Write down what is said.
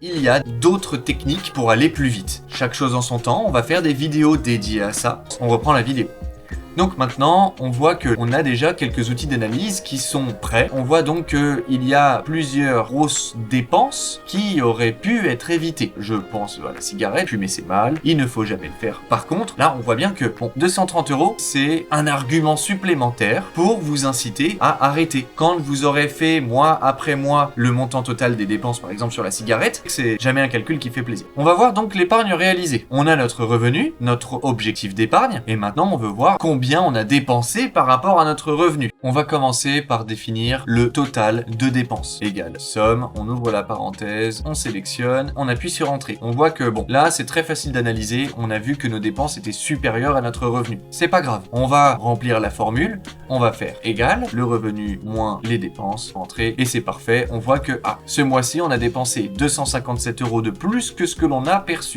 Il y a d'autres techniques pour aller plus vite. Chaque chose en son temps, on va faire des vidéos dédiées à ça. On reprend la vidéo. Donc maintenant, on voit qu'on a déjà quelques outils d'analyse qui sont prêts. On voit donc qu'il y a plusieurs grosses dépenses qui auraient pu être évitées. Je pense à la cigarette, fumer c'est mal, il ne faut jamais le faire. Par contre, là on voit bien que 230 €, c'est un argument supplémentaire pour vous inciter à arrêter. Quand vous aurez fait mois après mois le montant total des dépenses, par exemple sur la cigarette, c'est jamais un calcul qui fait plaisir. On va voir donc l'épargne réalisée. On a notre revenu, notre objectif d'épargne, et maintenant on veut voir combien on a dépensé par rapport à notre revenu. On va commencer par définir le total de dépenses. Égale somme, on ouvre la parenthèse, on sélectionne, on appuie sur entrée. On voit que bon, là c'est très facile d'analyser, on a vu que nos dépenses étaient supérieures à notre revenu. C'est pas grave, on va remplir la formule, on va faire égal, le revenu moins les dépenses, entrée, et c'est parfait. On voit que ce mois-ci on a dépensé 257 € de plus que ce que l'on a perçu.